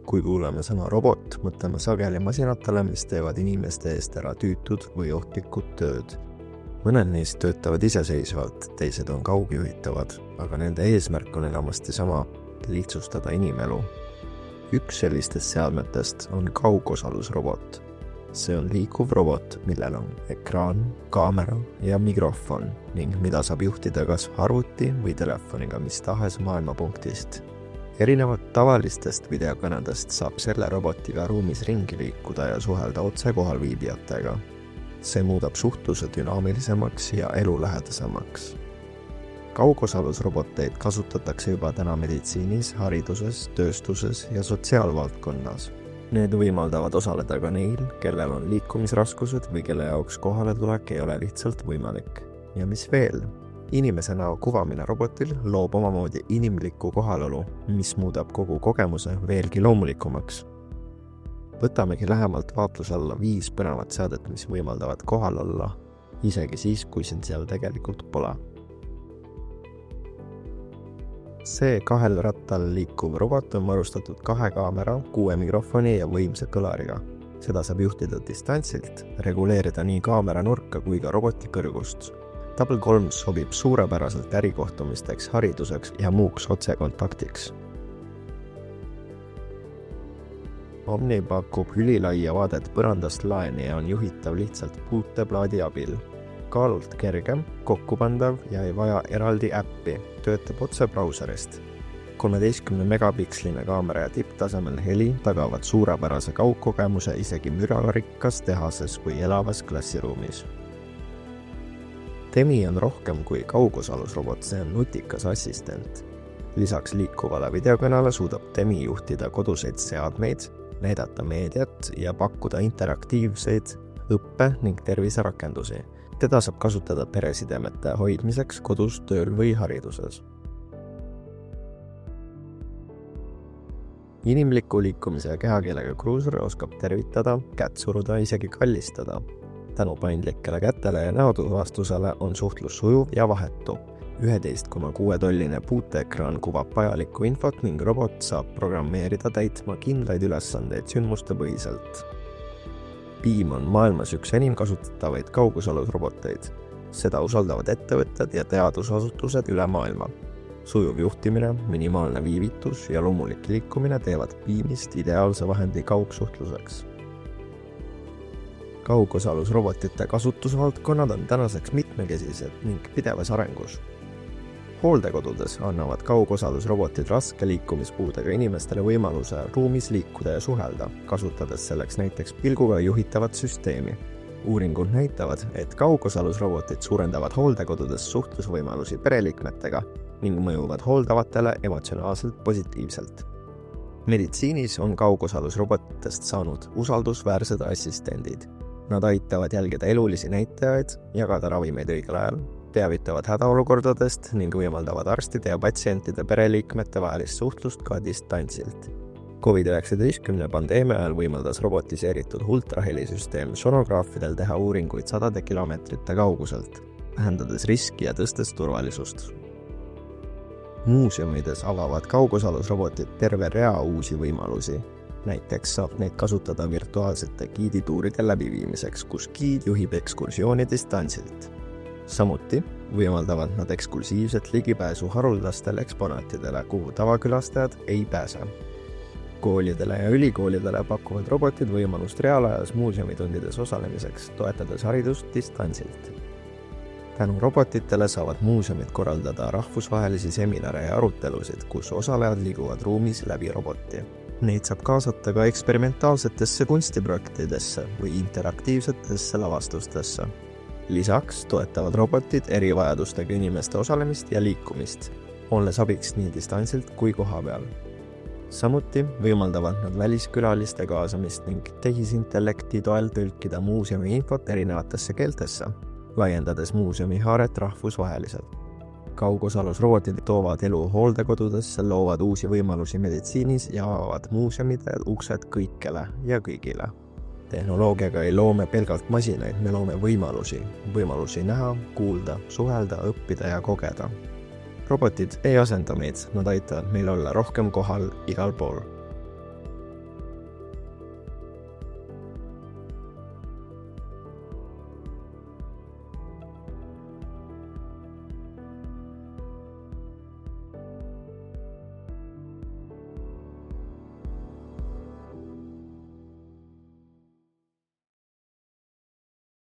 Kui kuuleme sõna robot, mõtleme sageli masinatele, mis teevad inimeste eest ära tüütud või ohtlikud tööd. Mõned neist töötavad iseseisvalt, teised on kaugjuhitavad, aga nende eesmärk on enamasti sama: lihtsustada inimelu. Üks sellistest seadmetest on kaugosalusrobot. See on liikuv robot, millel on ekraan, kaamera ja mikrofon ning mida saab juhtida kas arvuti või telefoniga mis tahes maailmapunktist. Erinevalt tavalistest videokõnedest saab selle robotiga ruumis ringi liikuda ja suhelda otse kohalviibijatega. See muudab suhtluse dünaamilisemaks ja elulähedasemaks. Kaugosalusroboteid kasutatakse juba täna meditsiinis, hariduses, tööstuses ja sotsiaalvaldkonnas. Need võimaldavad osaleda ka neil, kellel on liikumisraskused või kelle jaoks kohaletulek ei ole lihtsalt võimalik. Ja mis veel? Inimese näo kuvamine robotil loob omamoodi inimlikku kohalolu, mis muudab kogu kogemuse veelgi loomulikumaks. Võtamegi lähemalt vaatluse alla 5 põnevat seadet, mis võimaldavad kohal olla, isegi siis, kui sind seal tegelikult pole. See 2 rattal liikuv robot on varustatud 2 kaamera, 6 mikrofoni ja võimsa kõlariga. Seda saab juhtida distantsilt, reguleerida nii kaamera nurka kui ka roboti kõrgust. Double 3 sobib suurepäraselt ärikohtumisteks, hariduseks ja muuks otsekontaktiks. Omni pakub ülilaia vaadet põrandast laeni ja on juhitav lihtsalt puuteplaadi abil. Kaalult kergem, kokkupandav ja ei vaja eraldi äppi, töötab otse brauserist. 13 megapiksline kaamera ja tipptasemel heli tagavad suurepärase kaugkogemuse isegi mürarikkas tehases või elavas klassiruumis. Temi on rohkem kui kaugosalusrobot, see on nutikas assistent. Lisaks liikuvale videokõnele suudab Temi juhtida koduseid seadmeid, näidata meediat ja pakkuda interaktiivseid õppe- ning terviserakendusi. Teda saab kasutada peresidemete hoidmiseks kodus, tööl või hariduses. Inimliku liikumise ja kehakeelega kruuser oskab tervitada, kätt suruda, isegi kallistada. Tänu paindlikele kätele ja näotuvastusele on suhtlus sujuv ja vahetu. 11,6-tolline puuteekraan kuvab vajalikku infot ning robot saab programmeerida täitma kindlaid ülesandeid sündmuste põhiselt. Beam on maailmas üks enim kasutatavaid kaugosalusroboteid. Seda usaldavad ettevõtted ja teadusasutused üle maailma. Sujuv juhtimine, minimaalne viivitus ja loomulik liikumine teevad Beamist ideaalse vahendi kaugsuhtluseks. Kaugosalusrobotite kasutusvaldkonnad on tänaseks mitmekesised ning pidevas arengus. Hooldekodudes annavad kaugosalusrobotid raske liikumispuudega inimestele võimaluse ruumis liikuda ja suhelda, kasutades selleks näiteks pilguga juhitavat süsteemi. Uuringud näitavad, et kaugosalusrobotid suurendavad hooldekodudes suhtlusvõimalusi pereliikmetega ning mõjuvad hooldavatele emotsionaalselt positiivselt. Meditsiinis on kaugosalusrobotitest saanud usaldusväärsed assistendid. Nad aitavad jälgida elulisi näitajaid, jagada ravimeid õigel ajal, teavitavad hädaolukordadest ning võimaldavad arstide ja patsientide pereliikmete vahelist suhtlust ka distantsilt. COVID-19 pandeemia ajal võimaldas robotiseeritud ultrahelisüsteem sonograafidel teha uuringuid 100 kilomeetrite kauguselt, vähendades riski ja tõstes turvalisust. Muuseumides avavad kaugosalusrobotid terve rea uusi võimalusi. Näiteks saab neid kasutada virtuaalsete giidituuride läbiviimiseks, kus giid juhib ekskursiooni distantsilt. Samuti võimaldavad nad eksklusiivset ligipääsu haruldastele eksponaatidele, kuhu tavakülastajad ei pääse. Koolidele ja ülikoolidele pakuvad robotid võimalust reaalajas muuseumitundides osalemiseks, toetades haridust distantsilt. Tänu robotitele saavad muuseumid korraldada rahvusvahelisi seminare ja arutelusid, kus osalejad liiguvad ruumis läbi roboti. Neid saab kaasata ka eksperimentaalsetesse kunstiprojektidesse või interaktiivsetesse lavastustesse. Lisaks toetavad robotid erivajadustega inimeste osalemist ja liikumist, olles abiks nii distantsilt kui kohapeal. Samuti võimaldavad nad väliskülaliste kaasamist ning tehisintellekti toel tõlkida muuseumi infot erinevatesse keeltesse, laiendades muuseumi haaret rahvusvaheliselt. Kaugosalusrobotid toovad elu hooldekodudesse, loovad uusi võimalusi meditsiinis ja avavad muuseumide uksed kõikjale ja kõigile. Tehnoloogiaga ei loome pelgalt masinaid, me loome võimalusi näha, kuulda, suhelda, õppida ja kogeda. Robotid ei asenda meid, nad aitavad meil olla rohkem kohal igal pool.